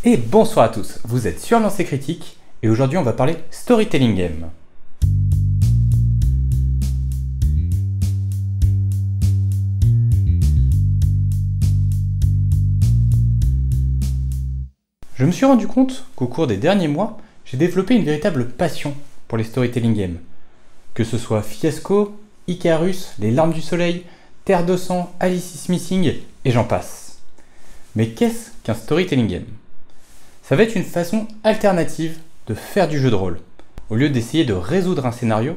Et bonsoir à tous, vous êtes sur Lancer Critique et aujourd'hui on va parler Storytelling Game. Je me suis rendu compte qu'au cours des derniers mois, j'ai développé une véritable passion pour les Storytelling Games. Que ce soit Fiasco, Icarus, Les Larmes du Soleil, Terre de Sang, Alice is Missing et j'en passe. Mais qu'est-ce qu'un Storytelling Game ? Ça va être une façon alternative de faire du jeu de rôle. Au lieu d'essayer de résoudre un scénario,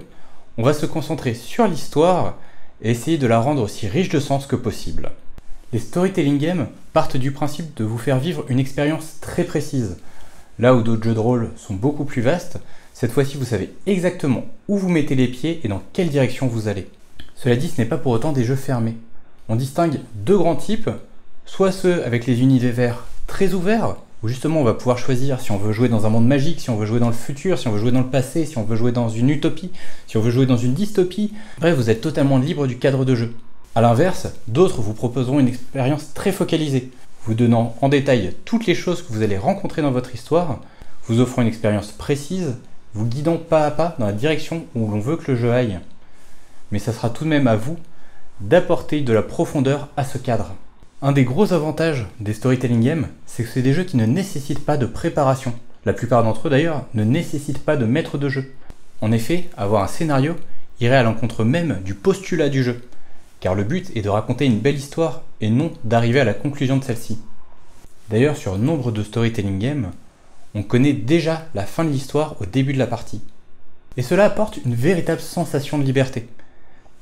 on va se concentrer sur l'histoire et essayer de la rendre aussi riche de sens que possible. Les Storytelling Games partent du principe de vous faire vivre une expérience très précise. Là où d'autres jeux de rôle sont beaucoup plus vastes, cette fois-ci vous savez exactement où vous mettez les pieds et dans quelle direction vous allez. Cela dit, ce n'est pas pour autant des jeux fermés. On distingue deux grands types, soit ceux avec les univers très ouverts, où justement on va pouvoir choisir si on veut jouer dans un monde magique, si on veut jouer dans le futur, si on veut jouer dans le passé, si on veut jouer dans une utopie, si on veut jouer dans une dystopie. Bref, vous êtes totalement libre du cadre de jeu. A l'inverse, d'autres vous proposeront une expérience très focalisée, vous donnant en détail toutes les choses que vous allez rencontrer dans votre histoire, vous offrant une expérience précise, vous guidant pas à pas dans la direction où l'on veut que le jeu aille. Mais ça sera tout de même à vous d'apporter de la profondeur à ce cadre. Un des gros avantages des Storytelling Games, c'est que c'est des jeux qui ne nécessitent pas de préparation. La plupart d'entre eux d'ailleurs ne nécessitent pas de maître de jeu. En effet, avoir un scénario irait à l'encontre même du postulat du jeu, car le but est de raconter une belle histoire et non d'arriver à la conclusion de celle-ci. D'ailleurs, sur nombre de Storytelling Games, on connaît déjà la fin de l'histoire au début de la partie. Et cela apporte une véritable sensation de liberté,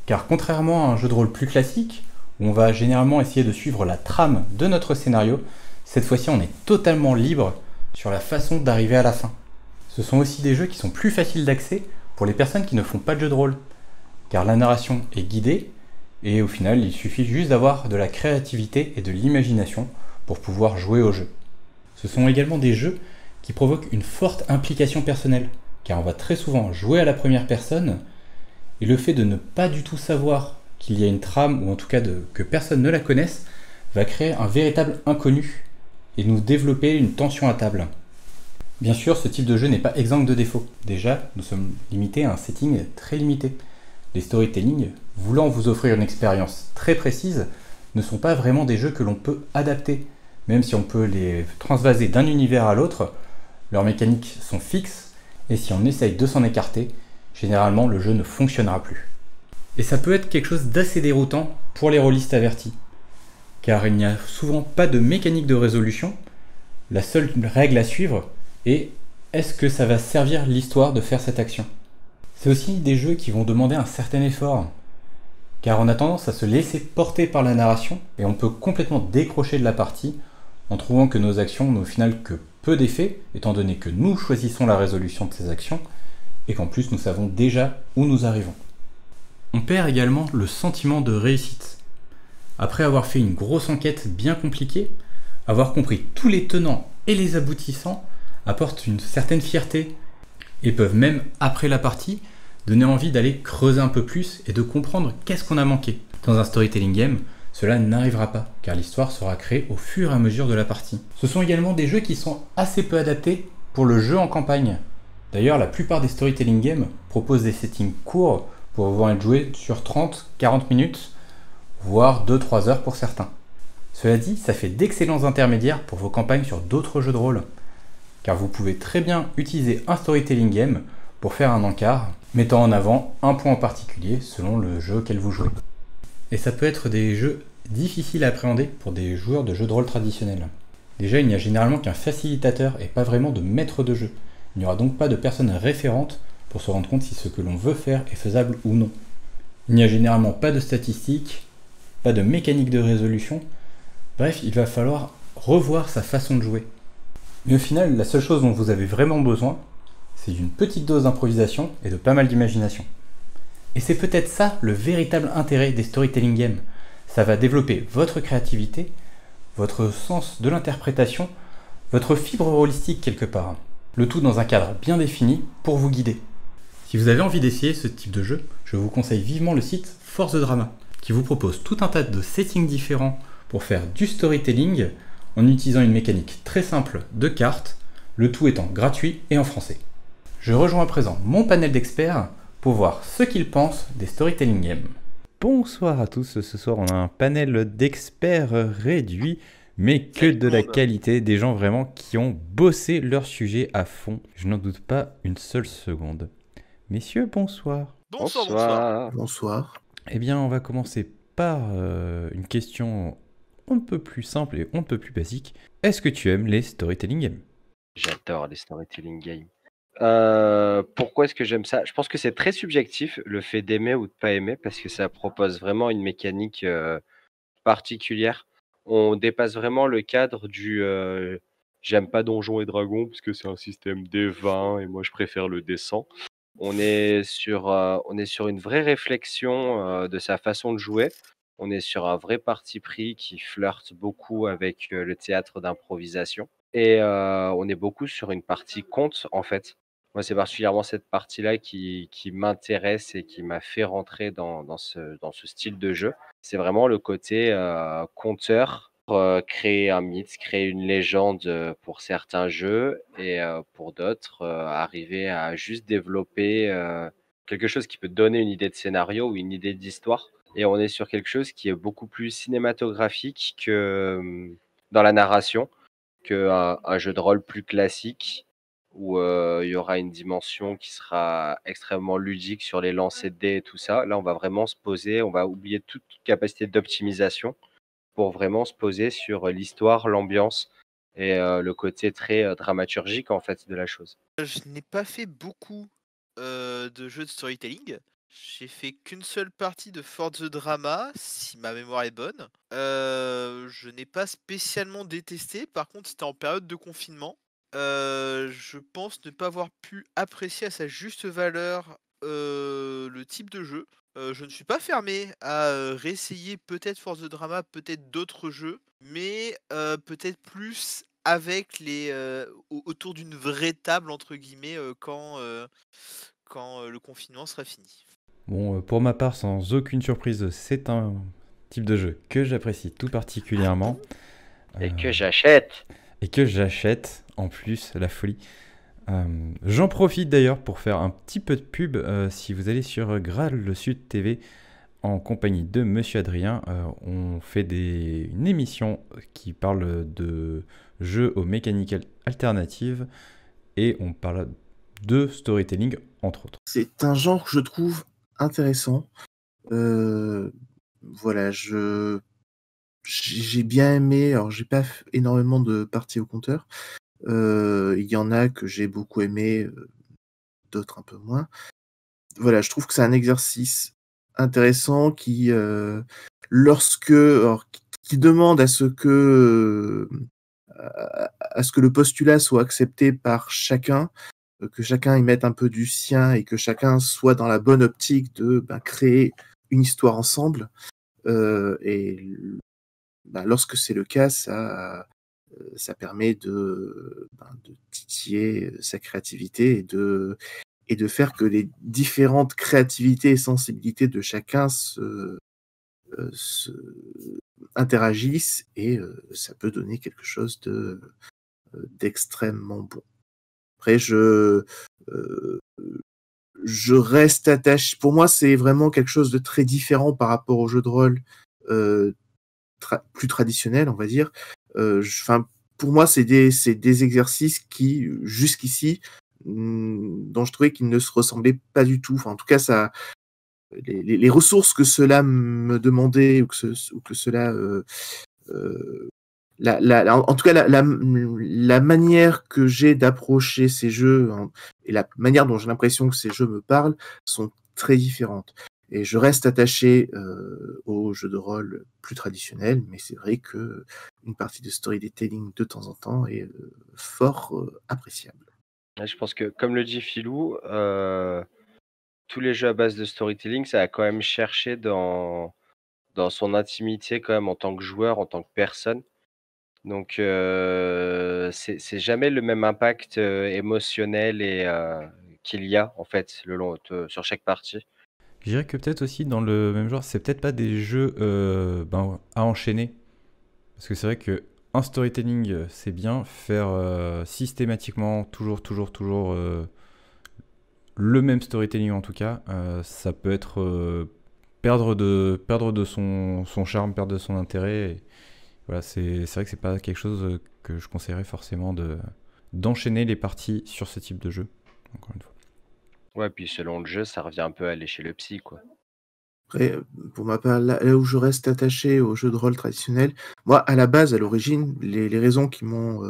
car contrairement à un jeu de rôle plus classique, où on va généralement essayer de suivre la trame de notre scénario, cette fois-ci on est totalement libre sur la façon d'arriver à la fin. Ce sont aussi des jeux qui sont plus faciles d'accès pour les personnes qui ne font pas de jeu de rôle, car la narration est guidée, et au final il suffit juste d'avoir de la créativité et de l'imagination pour pouvoir jouer au jeu. Ce sont également des jeux qui provoquent une forte implication personnelle, car on va très souvent jouer à la première personne, et le fait de ne pas du tout savoir qu'il y a une trame, ou en tout cas que personne ne la connaisse, va créer un véritable inconnu et nous développer une tension à table. Bien sûr, ce type de jeu n'est pas exempt de défauts. Déjà, nous sommes limités à un setting très limité. Les storytelling, voulant vous offrir une expérience très précise, ne sont pas vraiment des jeux que l'on peut adapter. Même si on peut les transvaser d'un univers à l'autre, leurs mécaniques sont fixes, et si on essaye de s'en écarter, généralement le jeu ne fonctionnera plus. Et ça peut être quelque chose d'assez déroutant pour les rôlistes avertis, car il n'y a souvent pas de mécanique de résolution. La seule règle à suivre est est-ce que ça va servir l'histoire de faire cette action. C'est aussi des jeux qui vont demander un certain effort, car on a tendance à se laisser porter par la narration et on peut complètement décrocher de la partie en trouvant que nos actions n'ont au final que peu d'effet, étant donné que nous choisissons la résolution de ces actions et qu'en plus nous savons déjà où nous arrivons. On perd également le sentiment de réussite. Après avoir fait une grosse enquête bien compliquée, avoir compris tous les tenants et les aboutissants apporte une certaine fierté et peuvent même, après la partie, donner envie d'aller creuser un peu plus et de comprendre qu'est-ce qu'on a manqué. Dans un storytelling game, cela n'arrivera pas, car l'histoire sera créée au fur et à mesure de la partie. Ce sont également des jeux qui sont assez peu adaptés pour le jeu en campagne. D'ailleurs, la plupart des storytelling games proposent des settings courts pour pouvoir être joué sur 30-40 minutes, voire 2-3 heures pour certains. Cela dit, ça fait d'excellents intermédiaires pour vos campagnes sur d'autres jeux de rôle, car vous pouvez très bien utiliser un storytelling game pour faire un encart, mettant en avant un point en particulier selon le jeu auquel vous jouez. Et ça peut être des jeux difficiles à appréhender pour des joueurs de jeux de rôle traditionnels. Déjà, il n'y a généralement qu'un facilitateur et pas vraiment de maître de jeu. Il n'y aura donc pas de personne référente pour se rendre compte si ce que l'on veut faire est faisable ou non. Il n'y a généralement pas de statistiques, pas de mécanique de résolution, bref, il va falloir revoir sa façon de jouer. Mais au final, la seule chose dont vous avez vraiment besoin, c'est d'une petite dose d'improvisation et de pas mal d'imagination. Et c'est peut-être ça le véritable intérêt des storytelling games. Ça va développer votre créativité, votre sens de l'interprétation, votre fibre rôlistique quelque part. Le tout dans un cadre bien défini pour vous guider. Si vous avez envie d'essayer ce type de jeu, je vous conseille vivement le site Force de Drama, qui vous propose tout un tas de settings différents pour faire du storytelling en utilisant une mécanique très simple de cartes, le tout étant gratuit et en français. Je rejoins à présent mon panel d'experts pour voir ce qu'ils pensent des storytelling games. Bonsoir à tous, ce soir on a un panel d'experts réduit, mais que Salut de tout le la monde. qualité, des gens vraiment qui ont bossé leur sujet à fond. Je n'en doute pas une seule seconde. Messieurs, bonsoir. Bonsoir, bonsoir. Bonsoir. Bonsoir. Eh bien, on va commencer par une question on ne peut plus simple et on ne peut plus basique. Est-ce que tu aimes les storytelling games? J'adore les storytelling games. Pourquoi est-ce que j'aime ça? Je pense que c'est très subjectif, le fait d'aimer ou de pas aimer, parce que ça propose vraiment une mécanique particulière. On dépasse vraiment le cadre du j'aime pas Donjons et Dragons parce que c'est un système D20 et moi je préfère le D100. On est sur une vraie réflexion de sa façon de jouer. On est sur un vrai parti pris qui flirte beaucoup avec le théâtre d'improvisation. Et on est beaucoup sur une partie conte, en fait. Moi, c'est particulièrement cette partie-là qui m'intéresse et qui m'a fait rentrer dans ce style de jeu. C'est vraiment le côté conteur, créer un mythe, créer une légende pour certains jeux et pour d'autres, arriver à juste développer quelque chose qui peut donner une idée de scénario ou une idée d'histoire. Et on est sur quelque chose qui est beaucoup plus cinématographique que dans la narration, qu'un jeu de rôle plus classique où il y aura une dimension qui sera extrêmement ludique sur les lancers de dés et tout ça. Là, on va vraiment se poser, on va oublier toute capacité d'optimisation pour vraiment se poser sur l'histoire, l'ambiance et le côté très dramaturgique en fait de la chose. Je n'ai pas fait beaucoup de jeux de storytelling. J'ai fait qu'une seule partie de For the Drama, si ma mémoire est bonne. Je n'ai pas spécialement détesté, par contre c'était en période de confinement. Je pense ne pas avoir pu apprécier à sa juste valeur le type de jeu. Je ne suis pas fermé à réessayer peut-être For the Drama, peut-être d'autres jeux, mais peut-être plus avec autour d'une vraie table entre guillemets quand le confinement sera fini. Bon, pour ma part, sans aucune surprise, c'est un type de jeu que j'apprécie tout particulièrement. Et que j'achète. Et que j'achète, en plus, la folie. J'en profite d'ailleurs pour faire un petit peu de pub. Si vous allez sur Graal le Sud TV, en compagnie de Monsieur Adrien, on fait une émission qui parle de jeux aux mécaniques alternatives et on parle de storytelling, entre autres. C'est un genre que je trouve intéressant. Voilà, j'ai bien aimé. Alors, j'ai pas énormément de parties au compteur. Il y en a que j'ai beaucoup aimé, d'autres un peu moins. Voilà, je trouve que c'est un exercice intéressant qui, qui demande à ce que le postulat soit accepté par chacun, que chacun y mette un peu du sien et que chacun soit dans la bonne optique de créer une histoire ensemble. Lorsque c'est le cas, ça permet de titiller sa créativité et de faire que les différentes créativités et sensibilités de chacun se interagissent et ça peut donner quelque chose d'extrêmement bon. Après, je reste attaché. Pour moi, c'est vraiment quelque chose de très différent par rapport au jeu de rôle plus traditionnel, on va dire. Pour moi, c'est des exercices qui, jusqu'ici, dont je trouvais qu'ils ne se ressemblaient pas du tout. Enfin, en tout cas, les ressources que cela me demandait ou que cela en tout cas, la manière que j'ai d'approcher ces jeux et la manière dont j'ai l'impression que ces jeux me parlent sont très différentes. Et je reste attaché aux jeux de rôle plus traditionnels, mais c'est vrai que une partie de storytelling de temps en temps est fort appréciable. Ouais, je pense que, comme le dit Philou, tous les jeux à base de storytelling, ça a quand même cherché dans son intimité quand même en tant que joueur, en tant que personne. Donc c'est jamais le même impact émotionnel et qu'il y a en fait sur chaque partie. Je dirais que peut-être aussi dans le même genre, c'est peut-être pas des jeux à enchaîner. Parce que c'est vrai que un storytelling, c'est bien. Faire systématiquement, toujours le même storytelling en tout cas, ça peut être perdre de son charme, perdre de son intérêt. Et voilà, c'est vrai que c'est pas quelque chose que je conseillerais forcément d'enchaîner les parties sur ce type de jeu. Encore une fois. Ouais, puis selon le jeu, ça revient un peu à aller chez le psy, quoi. Après, pour ma part, là où je reste attaché aux jeux de rôle traditionnels, moi, à la base, à l'origine, les raisons qui m'ont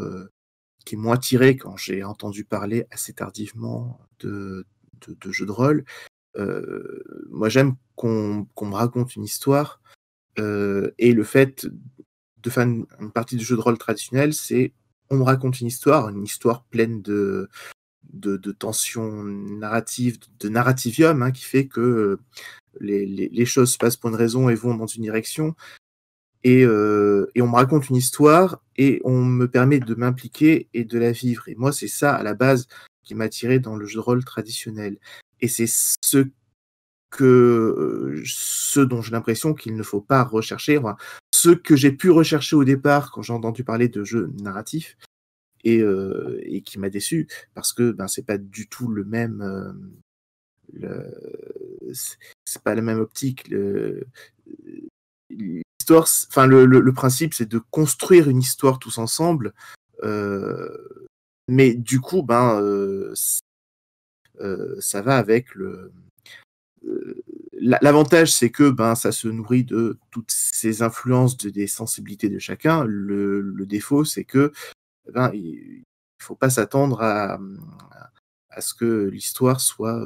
attiré quand j'ai entendu parler assez tardivement de jeux de rôle, moi, j'aime qu'on me raconte une histoire, et le fait de faire une partie de jeu de rôle traditionnel, c'est on me raconte une histoire pleine de tensions narratives, de narrativium, hein, qui fait que les choses se passent pour une raison et vont dans une direction. Et on me raconte une histoire et on me permet de m'impliquer et de la vivre. Et moi, c'est ça, à la base, qui m'a attiré dans le jeu de rôle traditionnel. Et c'est ce dont j'ai l'impression qu'il ne faut pas rechercher, enfin, ce que j'ai pu rechercher au départ quand j'ai entendu parler de jeux narratifs, et qui m'a déçu parce que ben, c'est pas du tout le même. C'est pas la même optique. L'histoire, enfin le principe, c'est de construire une histoire tous ensemble, mais du coup, ben, ça va avec l'avantage, c'est que ben, ça se nourrit de toutes ces influences, des sensibilités de chacun. Le défaut, c'est que ben, il faut pas s'attendre à ce que l'histoire soit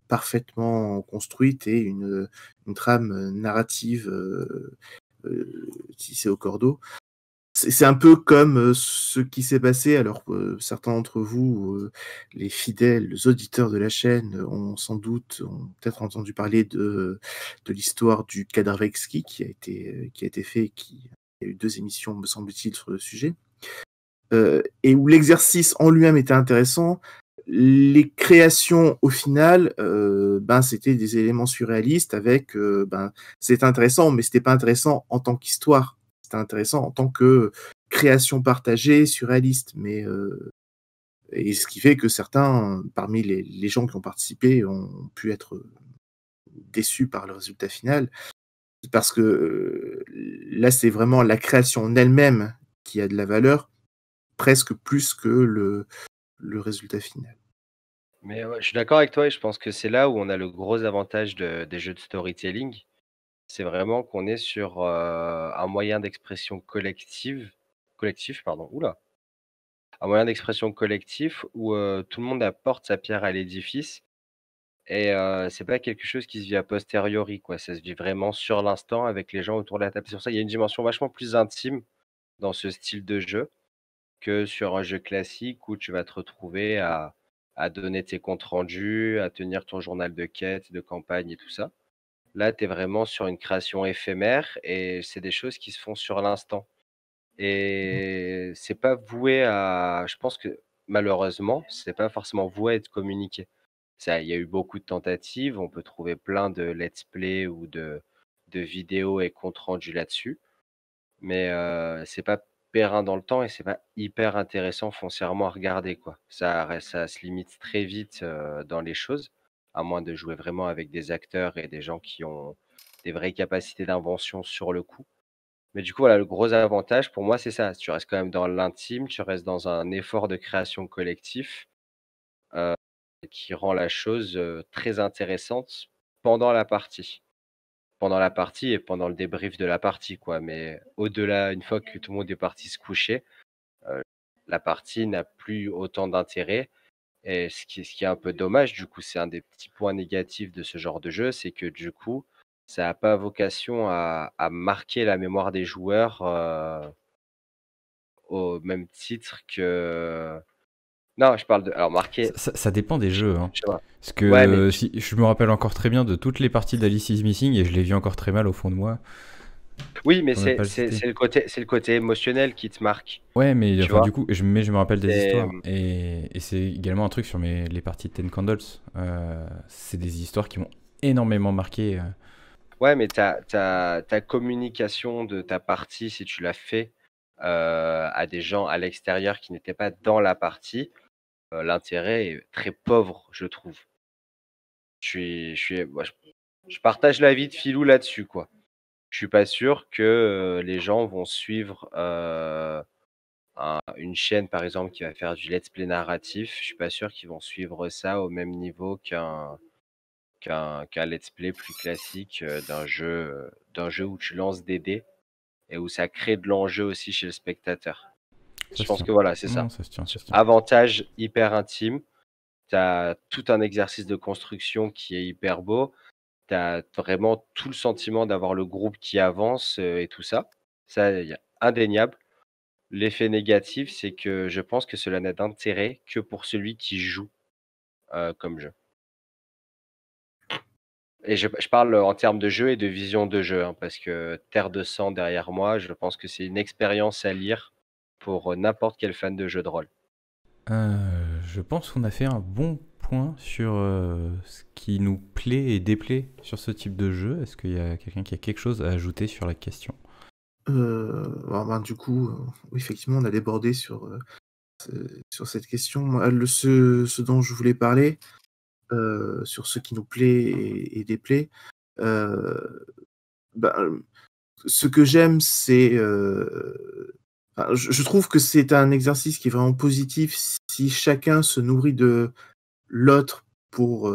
parfaitement construite et une trame narrative tissée au cordeau. C'est un peu comme ce qui s'est passé, alors certains d'entre vous, les fidèles auditeurs de la chaîne, ont peut-être entendu parler de l'histoire du Kadarvekski qui a été fait, il y a eu 2 émissions, me semble-t-il, sur le sujet, et où l'exercice en lui-même était intéressant. Les créations, au final, ben, c'était des éléments surréalistes avec, ben, c'était intéressant, mais c'était pas intéressant en tant qu'histoire. C'était intéressant en tant que création partagée, surréaliste. Et ce qui fait que certains, parmi les gens qui ont participé, ont pu être déçus par le résultat final. Parce que là, c'est vraiment la création en elle-même qui a de la valeur, presque plus que le résultat final. Mais ouais, je suis d'accord avec toi et je pense que c'est là où on a le gros avantage des jeux de storytelling. C'est vraiment qu'on est sur un moyen d'expression collectif, pardon, oula, un moyen d'expression collectif où tout le monde apporte sa pierre à l'édifice et c'est pas quelque chose qui se vit a posteriori, quoi. Ça se vit vraiment sur l'instant avec les gens autour de la table. C'est pour ça qu'il y a une dimension vachement plus intime dans ce style de jeu que sur un jeu classique où tu vas te retrouver à donner tes comptes rendus, à tenir ton journal de quête, de campagne et tout ça. Là, tu es vraiment sur une création éphémère et c'est des choses qui se font sur l'instant et c'est pas voué à je pense que malheureusement, c'est pas forcément voué à être communiqué. Ça, il y a eu beaucoup de tentatives, on peut trouver plein de let's play ou de vidéos et comptes rendus là-dessus. Mais c'est pas périn dans le temps et c'est pas hyper intéressant foncièrement à regarder, quoi. Ça se limite très vite, dans les choses, à moins de jouer vraiment avec des acteurs et des gens qui ont des vraies capacités d'invention sur le coup. Mais du coup, voilà, le gros avantage pour moi, c'est ça. Tu restes quand même dans l'intime, tu restes dans un effort de création collectif, heu, qui rend la chose, très intéressante pendant la partie. Pendant la partie et pendant le débrief de la partie, quoi. Mais au-delà, une fois que tout le monde est parti se coucher, heu, la partie n'a plus autant d'intérêt et ce qui est un peu dommage, du coup, c'est un des petits points négatifs de ce genre de jeu, c'est que, du coup, ça a pas vocation à marquer la mémoire des joueurs, au même titre que non, je parle de alors marquer, Ça dépend des jeux, hein. je sais pas. Parce Ouais, mais que si, je me rappelle encore très bien de toutes les parties d'Alice is Missing et je les vis encore très mal au fond de moi, oui, mais pour ne c'est pas le c'est citer. c'est le côté émotionnel qui te marque, Ouais, mais tu enfin, du vois? coup, je me rappelle des C'est, histoires. Et c'est également un truc sur les parties de Ten Candles. C'est des histoires qui m'ont énormément marqué. Ouais, mais ta communication de ta partie, si tu l'as fait, à des gens à l'extérieur qui n'étaient pas dans la partie, l'intérêt est très pauvre, je trouve. Moi, je partage l'avis de Philou là-dessus, quoi. Je suis pas sûr que les gens vont suivre une chaîne, par exemple, qui va faire du let's play narratif. Je suis pas sûr qu'ils vont suivre ça au même niveau qu'un let's play plus classique d'un jeu où tu lances des dés et où ça crée de l'enjeu aussi chez le spectateur. Ça Je se pense tient. que voilà, c'est Non, ça. ça se tient, ça se tient. Avantage hyper intime. Tu as tout un exercice de construction qui est hyper beau. Tu as vraiment tout le sentiment d'avoir le groupe qui avance et tout ça. Ça, il y a indéniable. L'effet négatif, c'est que je pense que cela n'a d'intérêt que pour celui qui joue comme jeu. Et je parle en termes de jeu et de vision de jeu, hein, parce que Terre de sang derrière moi, je pense que c'est une expérience à lire pour n'importe quel fan de jeu de rôle. Je pense qu'on a fait un bon point sur ce qui nous plaît et déplaît sur ce type de jeu. Est-ce qu'il y a quelqu'un qui a quelque chose à ajouter sur la question? Du coup, oui, effectivement, on a débordé sur cette question. Moi, ce dont je voulais parler, sur ce qui nous plaît et déplaît, euh, ben, ce que j'aime, c'est. Je trouve que c'est un exercice qui est vraiment positif si chacun se nourrit de l'autre pour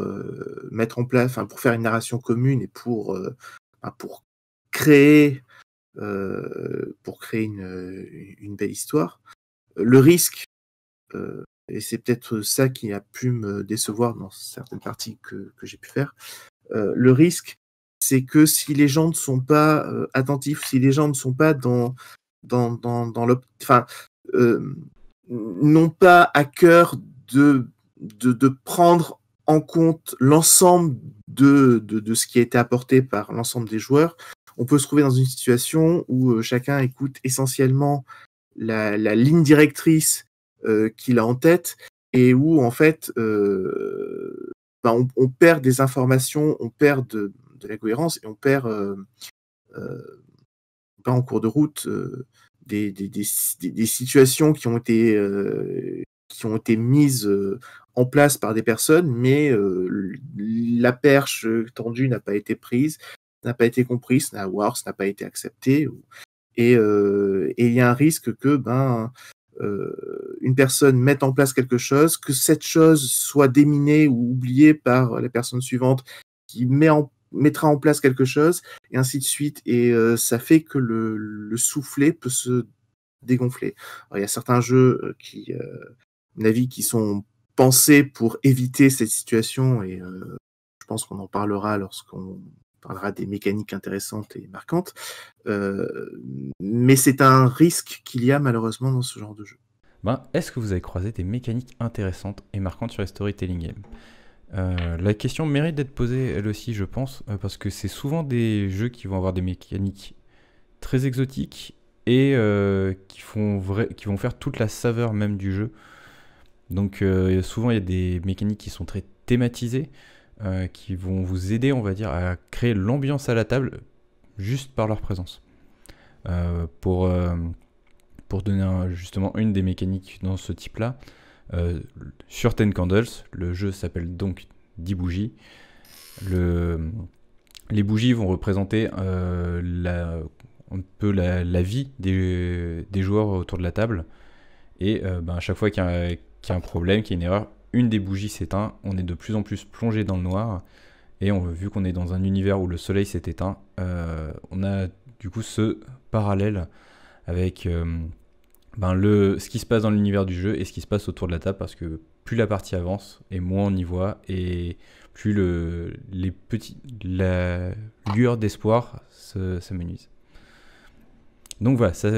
mettre en place, pour faire une narration commune et pour créer, une belle histoire. Le risque, et c'est peut-être ça qui a pu me décevoir dans certaines parties que j'ai pu faire, le risque, c'est que si les gens ne sont pas attentifs, si les gens ne sont pas n'ont pas à cœur de prendre en compte l'ensemble de ce qui a été apporté par l'ensemble des joueurs, on peut se trouver dans une situation où chacun écoute essentiellement la ligne directrice qu'il a en tête et où en fait on perd des informations, on perd de la cohérence et on perd pas en cours de route des situations qui ont été mises en place par des personnes, mais la perche tendue n'a pas été prise, n'a pas été comprise, ça n'a pas été accepté. Et il y a un risque que une personne mette en place quelque chose, que cette chose soit déminée ou oubliée par la personne suivante qui mettra en place quelque chose, et ainsi de suite. Et ça fait que le soufflet peut se dégonfler. Alors, il y a certains jeux qui, à mon avis, qui sont pensés pour éviter cette situation, et je pense qu'on en parlera lorsqu'on parlera des mécaniques intéressantes et marquantes. Mais c'est un risque qu'il y a malheureusement dans ce genre de jeu. Est-ce que vous avez croisé des mécaniques intéressantes et marquantes sur les storytelling games? La question mérite d'être posée elle aussi, je pense, parce que c'est souvent des jeux qui vont avoir des mécaniques très exotiques et qui vont faire toute la saveur même du jeu. Donc souvent il y a des mécaniques qui sont très thématisées, qui vont vous aider, on va dire, à créer l'ambiance à la table juste par leur présence. Pour donner justement une des mécaniques dans ce type-là, sur Ten Candles, le jeu s'appelle donc 10 bougies. Les bougies vont représenter un peu la vie des joueurs autour de la table. Et à chaque fois qu'il y a un problème, qu'il y a une erreur, une des bougies s'éteint. On est de plus en plus plongé dans le noir. Et vu qu'on est dans un univers où le soleil s'est éteint, on a du coup ce parallèle avec ce qui se passe dans l'univers du jeu et ce qui se passe autour de la table, parce que plus la partie avance et moins on y voit, et plus la lueur d'espoir s'amenuise. Donc voilà, ça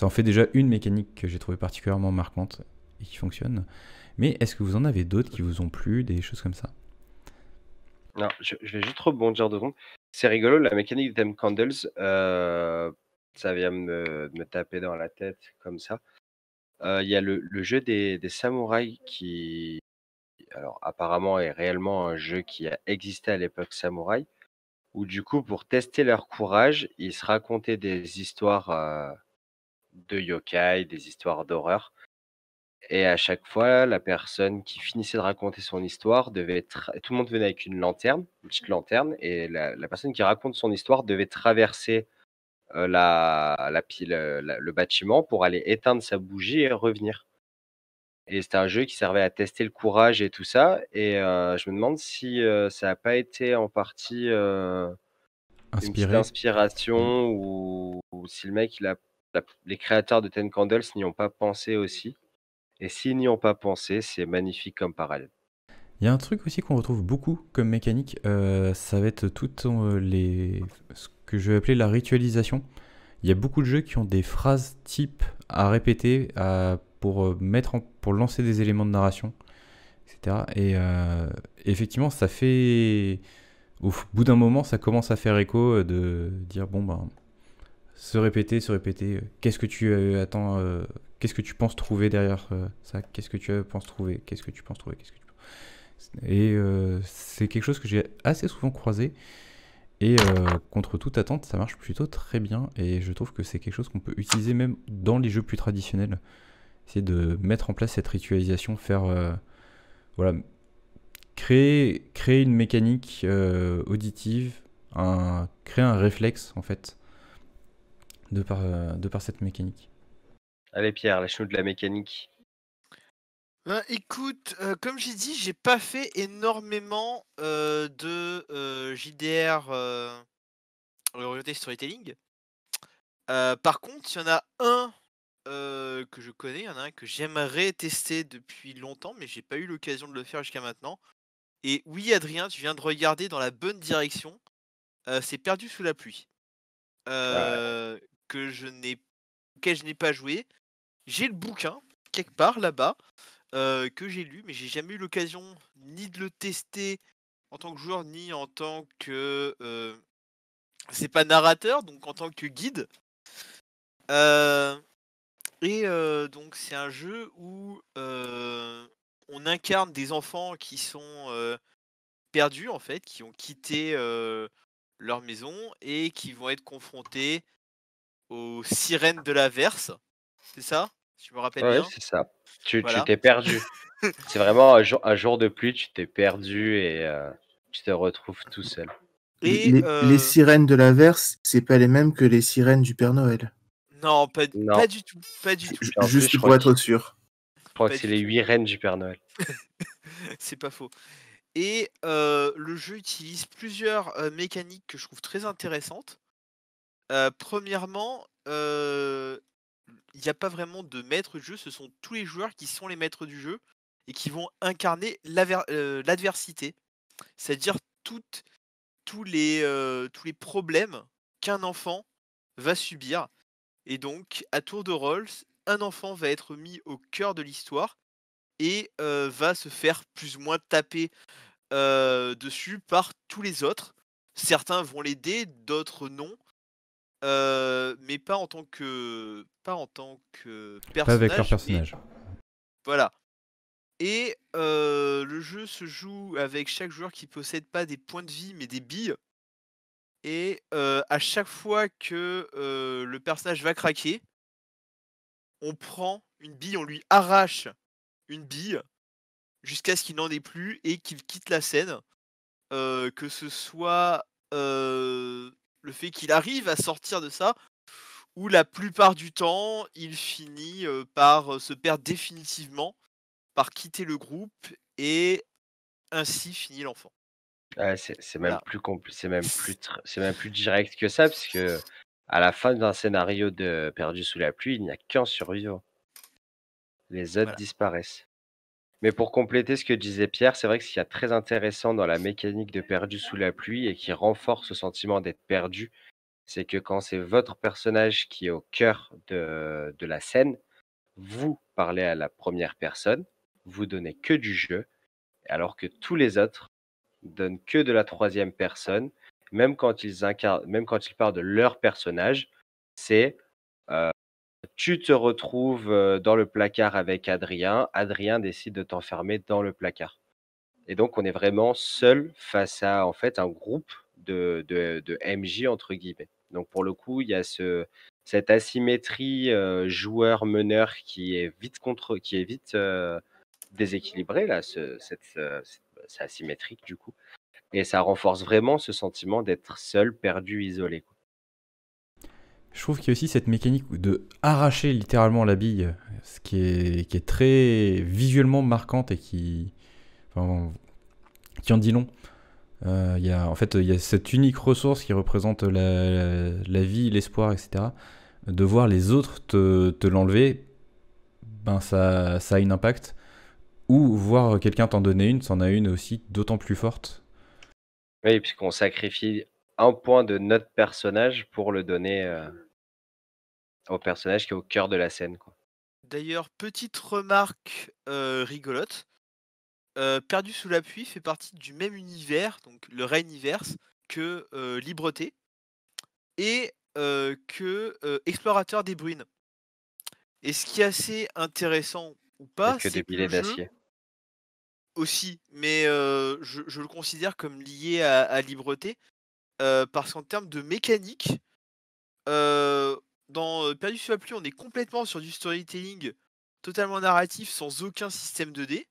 en fait déjà une mécanique que j'ai trouvée particulièrement marquante et qui fonctionne. Mais est-ce que vous en avez d'autres qui vous ont plu, des choses comme ça? Non, je vais juste rebondir 2 secondes. C'est rigolo, la mécanique de Ten Candles, ça vient me taper dans la tête comme ça. Il y a le jeu des samouraïs qui, alors apparemment est réellement un jeu qui a existé à l'époque samouraï, où du coup pour tester leur courage, ils se racontaient des histoires, de yokai, des histoires d'horreur. Et à chaque fois, la personne qui finissait de raconter son histoire tout le monde venait avec une petite lanterne, et la personne qui raconte son histoire devait traverser le bâtiment pour aller éteindre sa bougie et revenir. Et c'était un jeu qui servait à tester le courage et tout ça. Et je me demande si ça n'a pas été en partie une petite Inspiré. inspiration, ou si le mec, les créateurs de Ten Candles n'y ont pas pensé aussi. Et s'ils n'y ont pas pensé, c'est magnifique comme parallèle. Il y a un truc aussi qu'on retrouve beaucoup comme mécanique, ça va être ce que je vais appeler la ritualisation. Il y a beaucoup de jeux qui ont des phrases types à répéter pour lancer des éléments de narration, etc. Et effectivement, ça fait... bout d'un moment, ça commence à faire écho de dire, bon, ben, se répéter, qu'est-ce que tu attends, qu'est-ce que tu penses trouver derrière ça, qu'est-ce que tu penses trouver, qu'est-ce que tu penses trouver, qu'est-ce que tu penses... Et c'est quelque chose que j'ai assez souvent croisé. Et contre toute attente, ça marche plutôt très bien. Et je trouve que c'est quelque chose qu'on peut utiliser même dans les jeux plus traditionnels. C'est de mettre en place cette ritualisation, voilà, créer une mécanique auditive, créer un réflexe en fait, de par cette mécanique. Allez Pierre, lâche-nous de la mécanique. Ben, écoute, comme j'ai dit, j'ai pas fait énormément de JDR orienté storytelling. Par contre, il y en a un que je connais, il y en a un que j'aimerais tester depuis longtemps, mais j'ai pas eu l'occasion de le faire jusqu'à maintenant. Et oui, Adrien, tu viens de regarder dans la bonne direction. C'est Perdu sous la pluie, Ouais. que auquel je n'ai pas joué. J'ai le bouquin quelque part là-bas, que j'ai lu, mais j'ai jamais eu l'occasion ni de le tester en tant que joueur, ni en tant que c'est pas narrateur, donc en tant que guide. Et donc c'est un jeu où on incarne des enfants qui sont perdus en fait, qui ont quitté leur maison et qui vont être confrontés aux sirènes de l'averse. C'est ça? Si je me rappelle Ouais, bien? c'est ça. Tu Voilà. t'es perdu. C'est vraiment un jour de pluie, tu t'es perdu, et tu te retrouves tout seul. Et Les sirènes de l'averse, c'est pas les mêmes que les sirènes du Père Noël. non, pas Non. du tout, pas du tout, En plus, Juste je pour crois être sûr. que pas c'est du les tout. 8 reines du Père Noël. C'est pas faux. Et le jeu utilise plusieurs mécaniques que je trouve très intéressantes. Premièrement, il n'y a pas vraiment de maître du jeu, ce sont tous les joueurs qui sont les maîtres du jeu et qui vont incarner l'adversité. C'est-à-dire toutes tous les problèmes qu'un enfant va subir. Et donc, à tour de rôle, un enfant va être mis au cœur de l'histoire et va se faire plus ou moins taper dessus par tous les autres. Certains vont l'aider, d'autres non, mais pas en tant que Pas avec leur personnage, mais personnage. voilà. Et le jeu se joue avec chaque joueur qui possède pas des points de vie, mais des billes. Et à chaque fois que le personnage va craquer, on prend une bille, on lui arrache une bille jusqu'à ce qu'il n'en ait plus et qu'il quitte la scène. Que ce soit le fait qu'il arrive à sortir de ça, ou la plupart du temps, il finit par se perdre définitivement, par quitter le groupe et ainsi finit l'enfant. Ouais, c'est même Voilà. plus c'est même plus direct que ça, parce que à la fin d'un scénario de Perdu sous la pluie, il n'y a qu'un survivant. Les autres Voilà. disparaissent. Mais pour compléter ce que disait Pierre, c'est vrai que ce qu'il y a très intéressant dans la mécanique de Perdu sous la pluie et qui renforce ce sentiment d'être perdu, c'est que quand c'est votre personnage qui est au cœur de la scène, vous parlez à la première personne, vous donnez que du jeu, alors que tous les autres donnent que de la troisième personne, même quand même quand ils parlent de leur personnage, c'est tu te retrouves dans le placard avec Adrien, Adrien décide de t'enfermer dans le placard. Et donc on est vraiment seul face à en fait un groupe de MJ entre guillemets. Donc pour le coup, il y a cette asymétrie joueur-meneur qui est vite déséquilibrée là, c'est asymétrique du coup, et ça renforce vraiment ce sentiment d'être seul, perdu, isolé, quoi. Je trouve qu'il y a aussi cette mécanique de arracher littéralement la bille, ce qui est très visuellement marquante et enfin, qui en dit long. En fait, il y a cette unique ressource qui représente la vie, l'espoir, etc. De voir les autres te l'enlever, ben ça a un impact. Ou voir quelqu'un t'en donner une, c'en a une aussi d'autant plus forte. Oui, puisqu'on sacrifie un point de notre personnage pour le donner au personnage qui est au cœur de la scène, quoi. D'ailleurs, petite remarque rigolote, Perdu sous la pluie fait partie du même univers, donc le Rainiverse, que Libreté et que Explorateur des Bruines. Et ce qui est assez intéressant ou Il y a pas, que des c'est que le billets jeu d'acier. aussi, mais je le considère comme lié à Libreté, parce qu'en termes de mécanique, Heu, dans, Perdu sous la pluie, on est complètement sur du storytelling totalement narratif sans aucun système 2D.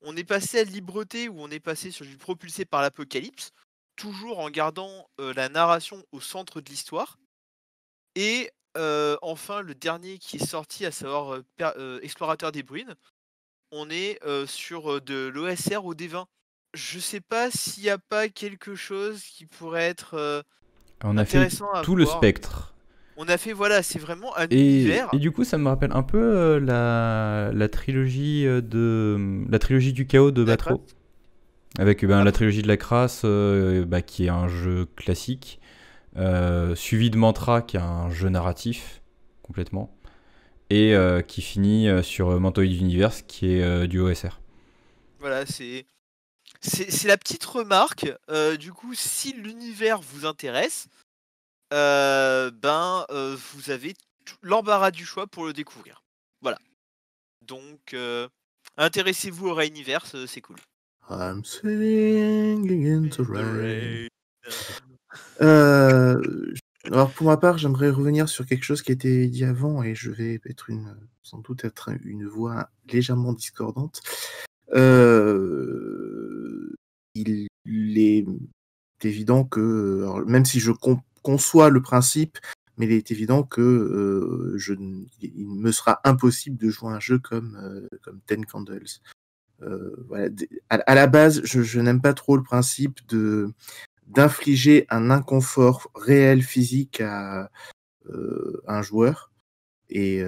On est passé à Libreté où on est passé sur du propulsé par l'apocalypse, toujours en gardant, la narration au centre de l'histoire et enfin le dernier qui est sorti, à savoir, Explorateur des Bruines, on est, sur, de l'OSR au D20. Je sais pas s'il y a pas quelque chose qui pourrait être, On a fait intéressant à tout le voir. spectre. On a fait voilà, c'est vraiment un Et univers. du coup, ça me rappelle un peu la trilogie la trilogie du chaos de La Batro, crasse. avec la Après trilogie de la crasse, qui est un jeu classique, suivi de Mantra, qui est un jeu narratif complètement, et qui finit sur Mantoid Universe, qui est du OSR. voilà, c'est la petite remarque, du coup, si l'univers vous intéresse, vous avez tout l'embarras du choix pour le découvrir. Voilà. Donc, intéressez-vous au Rainiverse, c'est cool. I'm singing in the In the rain. rain. Alors pour ma part, j'aimerais revenir sur quelque chose qui a été dit avant et je vais sans doute être une voix légèrement discordante. Il est évident que, alors, même si je conçois le principe, mais il est évident que il me sera impossible de jouer un jeu comme Ten Candles. Voilà, à la base, je n'aime pas trop le principe d'infliger un inconfort réel physique à un joueur. Et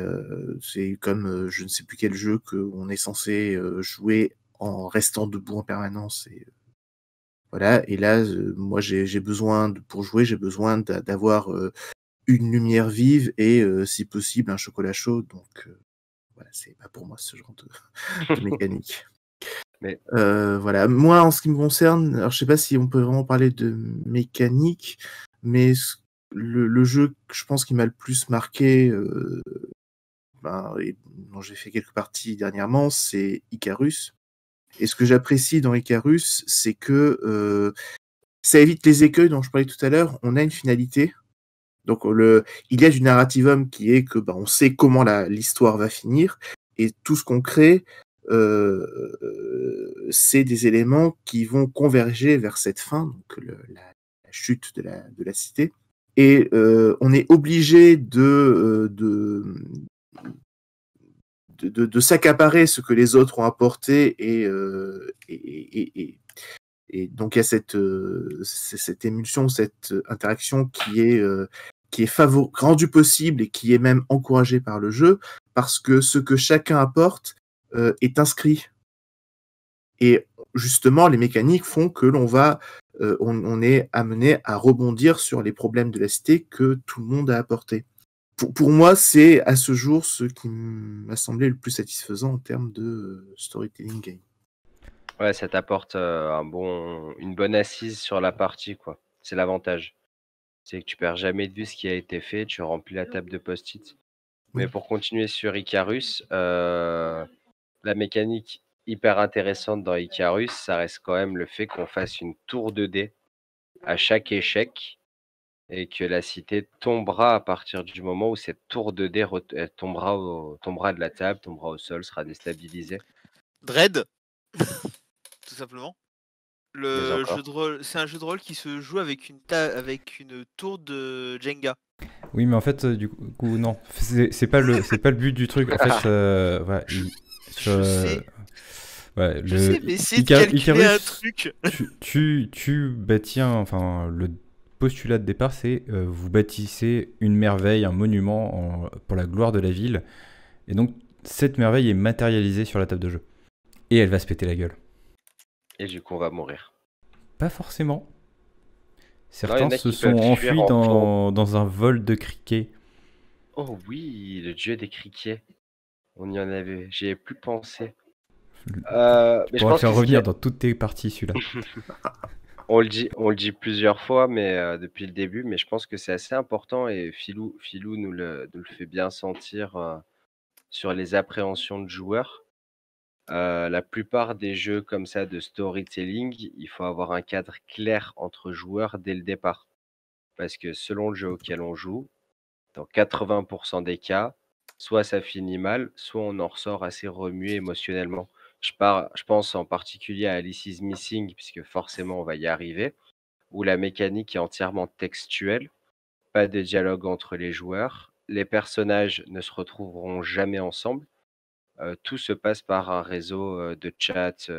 c'est comme je ne sais plus quel jeu qu'on est censé jouer en restant debout en permanence. Et voilà. Et là, moi, j'ai besoin pour jouer, j'ai besoin d'avoir une lumière vive et si possible un chocolat chaud. Donc voilà, c'est pas pour moi ce genre de mécanique. Mais Voilà. Moi, en ce qui me concerne, alors je sais pas si on peut vraiment parler de mécanique, mais le jeu que je pense qui m'a le plus marqué, et dont j'ai fait quelques parties dernièrement, c'est Icarus. Et ce que j'apprécie dans Icarus, c'est que ça évite les écueils dont je parlais tout à l'heure. On a une finalité. Donc il y a du narrativum qui est que on sait comment l'histoire va finir et tout ce qu'on crée, c'est des éléments qui vont converger vers cette fin, donc la chute de la cité. Et on est obligé de s'accaparer ce que les autres ont apporté et donc il y a cette émulsion, cette interaction qui est rendue possible et qui est même encouragée par le jeu parce que ce que chacun apporte est inscrit. Et justement, les mécaniques font que on est amené à rebondir sur les problèmes de la cité que tout le monde a apporté. Pour moi, c'est à ce jour ce qui m'a semblé le plus satisfaisant en termes de storytelling game. ouais, ça t'apporte une bonne assise sur la partie, quoi. C'est l'avantage. C'est que tu perds jamais de vue ce qui a été fait, tu remplis la table de post-it. Mais Oui. pour continuer sur Icarus, la mécanique hyper intéressante dans Icarus, ça reste quand même le fait qu'on fasse une tour de dés à chaque échec et que la cité tombera à partir du moment où cette tour de dés elle tombera de la table, tombera au sol, sera déstabilisée. Dread, tout simplement. Mais Le jeu encore. de rôle, c'est un jeu de rôle qui se joue avec avec une tour de Jenga. Oui, mais en fait, du coup, non. C'est pas le but du truc. En fait, voilà, Je sais, ouais, je sais, mais essayez de calculer un truc. bah tiens, enfin, le postulat de départ, c'est vous bâtissez une merveille, un monument pour la gloire de la ville. Et donc, cette merveille est matérialisée sur la table de jeu. Et elle va se péter la gueule. Et du coup, on va mourir. Pas forcément. Non, il y Certains en a se qui peuvent sont fuir enfuis en tombant. dans un vol de criquets. Oh oui, le dieu des criquets. On y en avait. J'y ai plus pensé. Tu Mais je pourras le pense faire que ce qui revenir est... dans toutes tes parties, celui-là. on le dit plusieurs fois, mais depuis le début, mais je pense que c'est assez important et Philou nous le fait bien sentir sur les appréhensions de joueurs. La plupart des jeux comme ça de storytelling, il faut avoir un cadre clair entre joueurs dès le départ. Parce que selon le jeu auquel on joue, dans 80% des cas, soit ça finit mal, soit on en ressort assez remué émotionnellement. Je pense en particulier à Alice is Missing, puisque forcément on va y arriver, où la mécanique est entièrement textuelle, pas de dialogue entre les joueurs, les personnages ne se retrouveront jamais ensemble, tout se passe par un réseau de chat,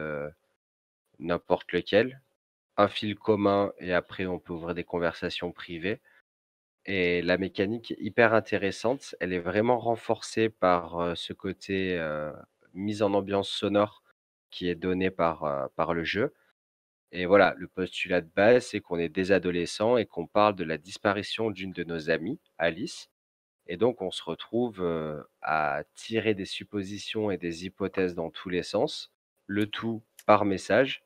n'importe lequel, un fil commun et après on peut ouvrir des conversations privées. Et la mécanique est hyper intéressante. Elle est vraiment renforcée par ce côté mise en ambiance sonore qui est donné par le jeu. Et voilà, le postulat de base, c'est qu'on est des adolescents et qu'on parle de la disparition d'une de nos amies, Alice. Et donc, on se retrouve à tirer des suppositions et des hypothèses dans tous les sens, le tout par message.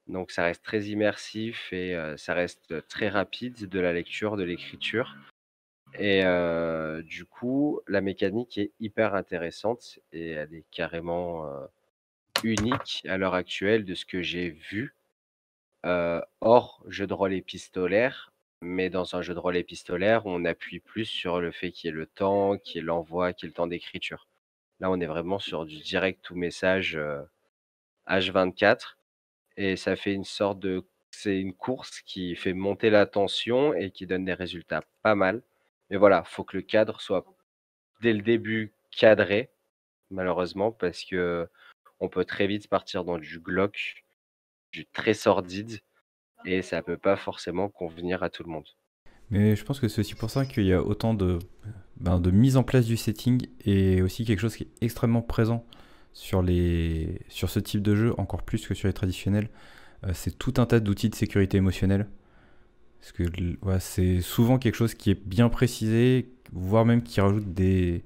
Donc, ça reste très immersif et ça reste très rapide de la lecture, de l'écriture. Et du coup, la mécanique est hyper intéressante et elle est carrément unique à l'heure actuelle de ce que j'ai vu, hors jeu de rôle épistolaire. Mais dans un jeu de rôle épistolaire, on appuie plus sur le fait qu'il y ait le temps, qu'il y ait l'envoi, qu'il y ait le temps d'écriture. Là, on est vraiment sur du direct to message H24 et ça fait une sorte de c'est une course qui fait monter la tension et qui donne des résultats pas mal. Mais voilà, faut que le cadre soit dès le début cadré, malheureusement, parce que on peut très vite partir dans du glauque, du très sordide, et ça peut pas forcément convenir à tout le monde. Mais je pense que c'est aussi pour ça qu'il y a autant de mise en place du setting et aussi quelque chose qui est extrêmement présent sur ce type de jeu, encore plus que sur les traditionnels. C'est tout un tas d'outils de sécurité émotionnelle. Parce que ouais, c'est souvent quelque chose qui est bien précisé, voire même qui rajoute des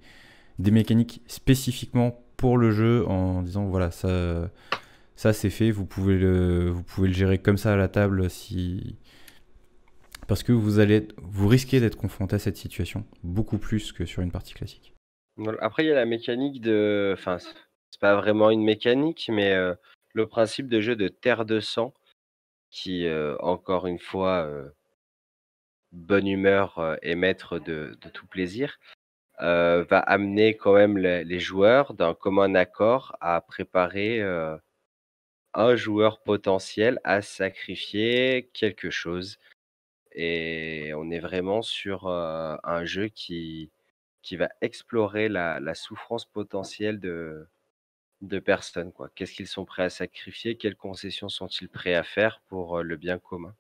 mécaniques spécifiquement pour le jeu en disant voilà, ça c'est fait, vous pouvez le gérer comme ça à la table parce que vous risquez d'être confronté à cette situation beaucoup plus que sur une partie classique. Voilà. Après, il y a la mécanique de... Enfin, c'est pas vraiment une mécanique, mais le principe de jeu de terre de sang, qui, encore une fois, bonne humeur et maître de tout plaisir, va amener quand même les joueurs d'un commun accord à préparer un joueur potentiel à sacrifier quelque chose. Et on est vraiment sur un jeu qui va explorer la souffrance potentielle de personnes, quoi. Qu'est-ce qu'ils sont prêts à sacrifier? Quelles concessions sont-ils prêts à faire pour le bien commun?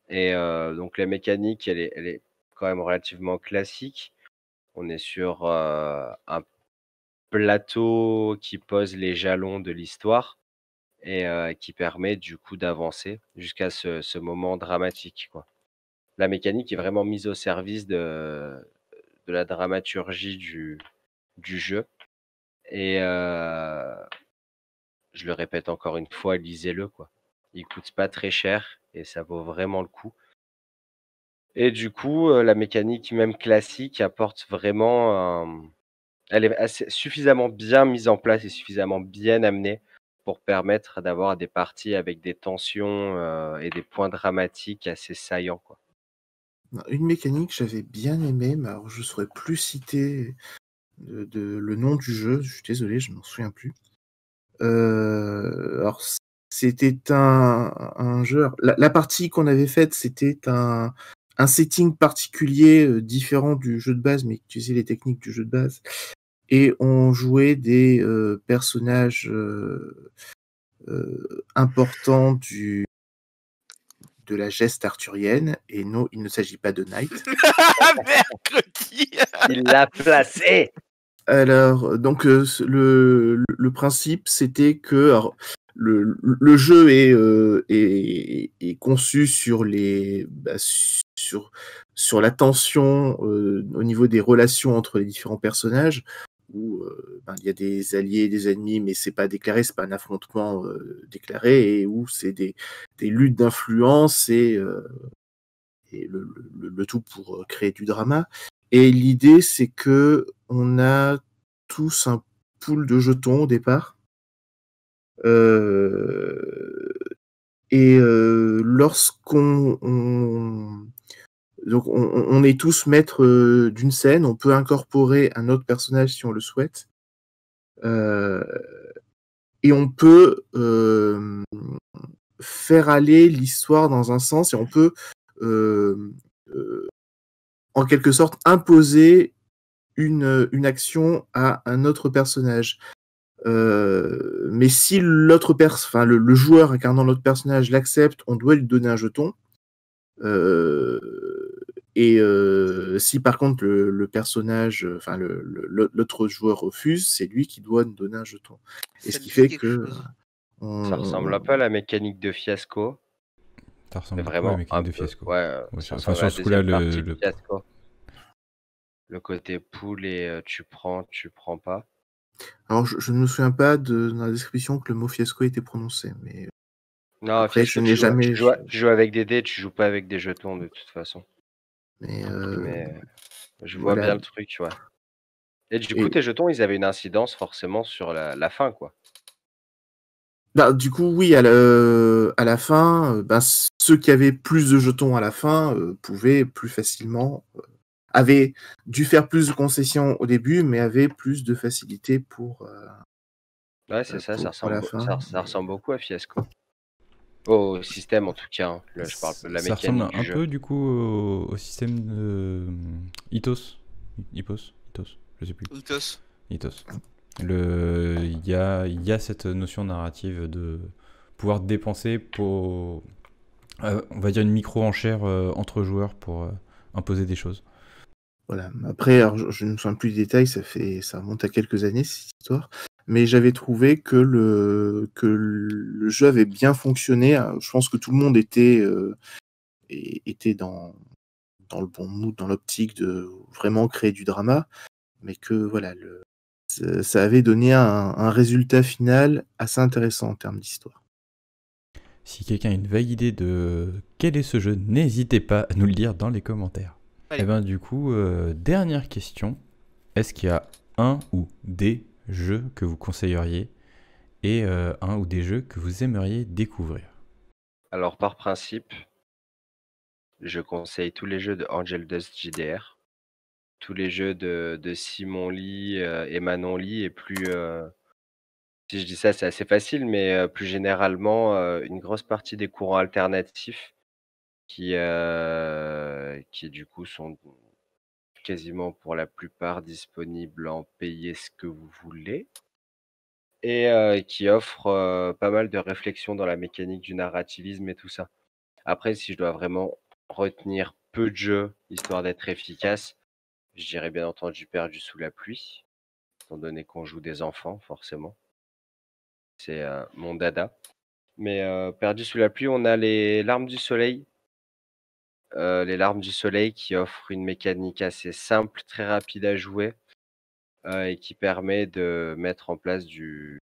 Et donc la mécanique, elle est quand même relativement classique. On est sur un plateau qui pose les jalons de l'histoire et qui permet du coup d'avancer jusqu'à ce moment dramatique, quoi. La mécanique est vraiment mise au service de la dramaturgie du jeu et je le répète encore une fois, lisez-le, quoi. Il coûte pas très cher et ça vaut vraiment le coup. Et du coup, la mécanique même classique apporte vraiment elle est assez suffisamment bien mise en place et suffisamment bien amenée pour permettre d'avoir des parties avec des tensions, et des points dramatiques assez saillants, quoi. Une mécanique que j'avais bien aimée, mais alors je ne saurais plus citer le nom du jeu, je suis désolé, je ne m'en souviens plus. Alors c'était un jeu. Alors, la partie qu'on avait faite, c'était un setting particulier, différent du jeu de base, mais qui utilisait les techniques du jeu de base. Et on jouait des personnages importants de la geste arthurienne. Et non, il ne s'agit pas de Knight. Mercredi. Il l'a placé. Alors, donc, le principe, c'était que alors, le jeu est conçu sur sur la tension au niveau des relations entre les différents personnages, où il y a des alliés et des ennemis, mais c'est pas déclaré, c'est pas un affrontement déclaré, et où c'est des luttes d'influence et le tout pour créer du drama. Et l'idée, c'est que on a tous un pool de jetons au départ. Lorsqu'on donc on est tous maîtres d'une scène, on peut incorporer un autre personnage si on le souhaite. Et on peut faire aller l'histoire dans un sens, et on peut en quelque sorte imposer une action à un autre personnage. Mais si le joueur incarnant l'autre personnage l'accepte, on doit lui donner un jeton. Si par contre le personnage, l'autre joueur refuse, c'est lui qui doit nous donner un jeton. Et ce Ça me qui dit fait quelque que chose. Ça ressemble un peu à la mécanique de Fiasco. Ça ressemble Mais beaucoup à la vraiment mécanique un de peu. Fiasco. Ouais, Ouais, ça enfin, ressemble à sur la ce coup-là, deuxième partie de le Fiasco. Le côté pool et tu prends pas. Alors je ne me souviens pas dans la description que le mot fiasco était prononcé, mais Non, après je Fiasco, n'ai jamais. tu joues avec des dés, tu joues pas avec des jetons de toute façon. Mais Mais je vois voilà. bien le truc, tu vois. Et du coup, Et tes jetons, ils avaient une incidence forcément sur la fin, quoi. bah, du coup, oui, à la fin, ceux qui avaient plus de jetons à la fin pouvaient plus facilement, avaient dû faire plus de concessions au début, mais avaient plus de facilité pour Ouais, c'est ça, pour la fin. ça ressemble beaucoup à Fiasco. Au système en tout cas, hein. Là, je parle de la ça ressemble mécanique du un jeu. peu du coup au système de Ithos. Je sais plus. Ithos. Ithos. Il y a cette notion narrative de pouvoir dépenser pour, on va dire, une micro-enchère entre joueurs pour imposer des choses. Voilà. Après, alors, je ne me souviens plus des détails, ça remonte à quelques années, cette histoire. Mais j'avais trouvé que le jeu avait bien fonctionné. Je pense que tout le monde était dans le bon mood, dans l'optique de vraiment créer du drama, mais que voilà, ça avait donné un résultat final assez intéressant en termes d'histoire. Si quelqu'un a une vague idée de quel est ce jeu, n'hésitez pas à nous le dire dans les commentaires. Allez. Et ben du coup, dernière question. Est-ce qu'il y a un ou des jeux que vous conseilleriez et un ou des jeux que vous aimeriez découvrir? Alors, par principe, je conseille tous les jeux de Angel Dust JDR, tous les jeux de Simon Lee et Manon Lee, et plus, si je dis ça, c'est assez facile, mais plus généralement, une grosse partie des courants alternatifs qui du coup sont quasiment pour la plupart disponibles en payez ce que vous voulez, et qui offrent pas mal de réflexions dans la mécanique du narrativisme et tout ça. Après, si je dois vraiment retenir peu de jeux, histoire d'être efficace, je dirais bien entendu Perdu sous la pluie, étant donné qu'on joue des enfants, forcément. C'est mon dada. Mais Perdu sous la pluie, on a les Larmes du soleil. Les Larmes du soleil qui offrent une mécanique assez simple, très rapide à jouer, et qui permet de mettre en place du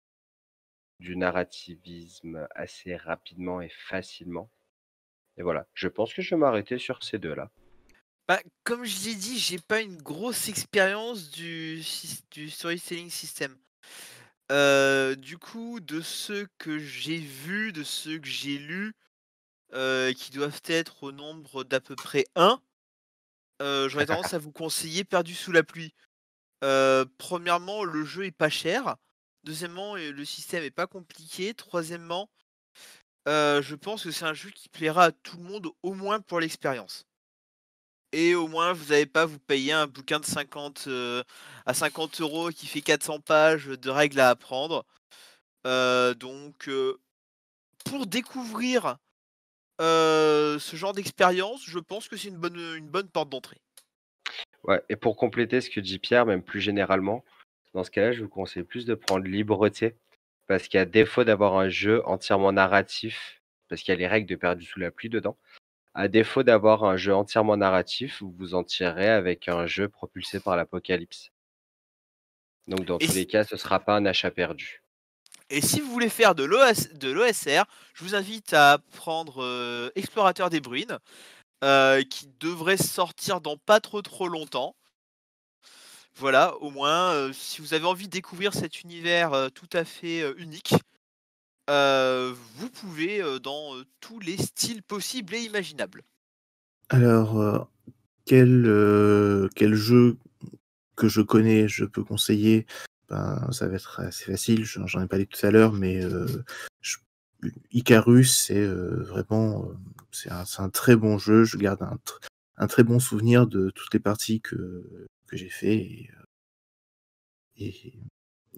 narrativisme assez rapidement et facilement. Et voilà, je pense que je vais m'arrêter sur ces deux-là. Bah, comme je l'ai dit, j'ai pas une grosse expérience du storytelling system. Du coup, de ceux que j'ai vus, de ceux que j'ai lus, qui doivent être au nombre d'à peu près 1, j'aurais tendance à vous conseiller Perdu sous la pluie. Premièrement, le jeu est pas cher. Deuxièmement, le système est pas compliqué. Troisièmement, je pense que c'est un jeu qui plaira à tout le monde, au moins pour l'expérience. Et au moins, vous n'allez pas vous payer un bouquin de 50 à 50 € qui fait 400 pages de règles à apprendre. Donc, pour découvrir ce genre d'expérience, je pense que c'est une bonne porte d'entrée. Ouais, et pour compléter ce que dit Pierre, même plus généralement, dans ce cas-là, je vous conseille plus de prendre Libreté, parce qu'à défaut d'avoir un jeu entièrement narratif, parce qu'il y a les règles de Perdu sous la pluie dedans, à défaut d'avoir un jeu entièrement narratif, vous vous en tirerez avec un jeu propulsé par l'apocalypse. Donc dans Et tous les cas, ce sera pas un achat perdu. Et si vous voulez faire de l'OSR, je vous invite à prendre Explorateur des Bruines, qui devrait sortir dans pas trop longtemps. Voilà, au moins, si vous avez envie de découvrir cet univers tout à fait unique, vous pouvez dans tous les styles possibles et imaginables. Alors, quel jeu que je connais, je peux conseiller? Ben, ça va être assez facile, j'en ai parlé tout à l'heure, mais je Icarus, c'est vraiment, c'est un très bon jeu. Je garde un très bon souvenir de toutes les parties que j'ai fait et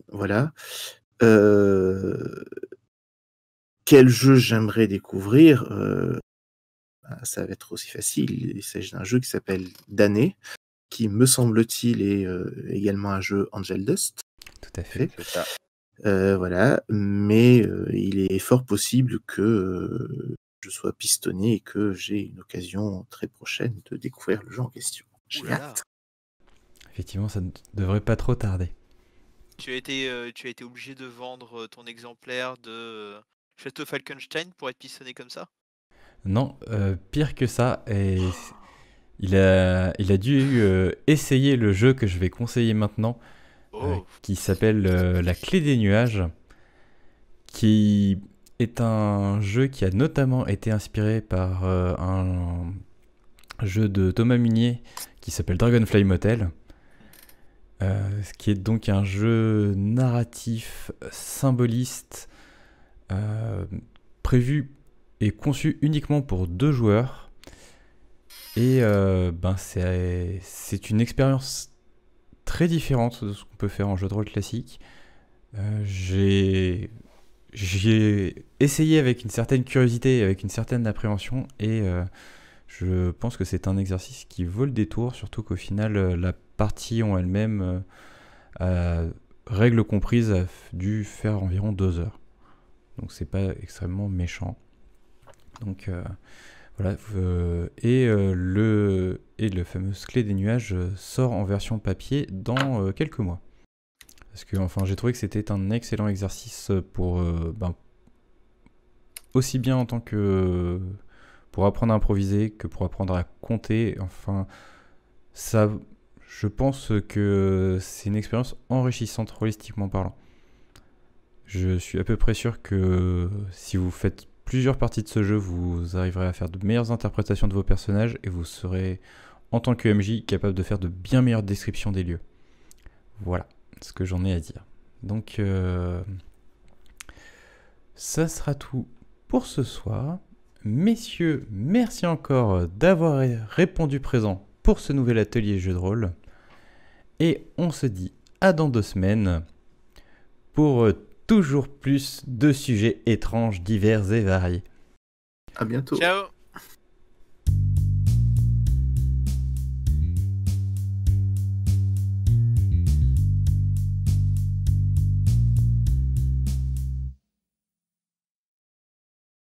voilà. Heu, Quel jeu j'aimerais découvrir? Bah, ça va être aussi facile. Il s'agit d'un jeu qui s'appelle Damned, qui me semble-t-il est, également un jeu Angel Dust. Tout à fait. C'est ça. Voilà, mais il est fort possible que, je sois pistonné et que j'ai une occasion très prochaine de découvrir le jeu en question. J'ai Ouh là là. hâte. Effectivement, ça ne devrait pas trop tarder. Tu as été obligé de vendre ton exemplaire de Château Falkenstein pour être pistonné comme ça? Non, pire que ça, il a dû essayer le jeu que je vais conseiller maintenant, Oh, qui s'appelle La Clé des Nuages, qui est un jeu qui a notamment été inspiré par un jeu de Thomas Munier qui s'appelle Dragonfly Motel, ce qui est donc un jeu narratif, symboliste, prévu et conçu uniquement pour 2 joueurs. Et c'est une expérience très différente de ce qu'on peut faire en jeu de rôle classique. J'ai essayé avec une certaine curiosité et avec une certaine appréhension, et je pense que c'est un exercice qui vaut le détour, surtout qu'au final, la partie en elle-même, règles comprises, a dû faire environ 2 heures. Donc c'est pas extrêmement méchant. Donc voilà, et le fameux Clé des Nuages sort en version papier dans quelques mois. Parce que enfin, j'ai trouvé que c'était un excellent exercice pour aussi bien en tant que pour apprendre à improviser que pour apprendre à compter. Enfin, ça, je pense que c'est une expérience enrichissante holistiquement parlant. Je suis à peu près sûr que si vous faites plusieurs parties de ce jeu, vous arriverez à faire de meilleures interprétations de vos personnages et vous serez, en tant que MJ, capable de faire de bien meilleures descriptions des lieux. Voilà ce que j'en ai à dire. Donc, ça sera tout pour ce soir. Messieurs, merci encore d'avoir répondu présent pour ce nouvel atelier jeu de rôle. Et on se dit à dans 2 semaines pour toujours plus de sujets étranges, divers et variés. À bientôt. ciao!